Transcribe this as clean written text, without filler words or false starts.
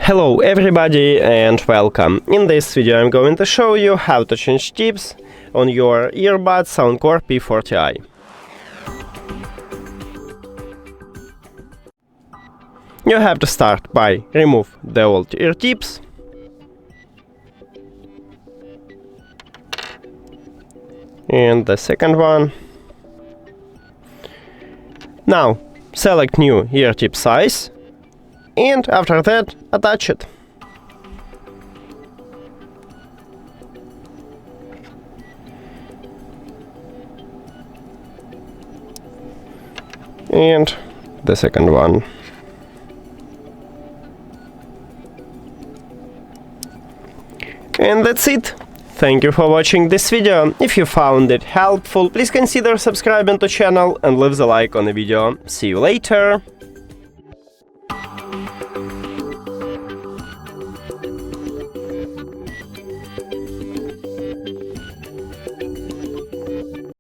Hello everybody and welcome. In this video I'm going to show you how to change chips on your earbuds SOUNDCORE P40i. You have to start by remove the old ear tips and the second one. Now select new ear tip size and after that attach it. And the second one. And that's it. Thank you for watching this video. If you found it helpful, please consider subscribing to channel and leave the like on the video. See you later!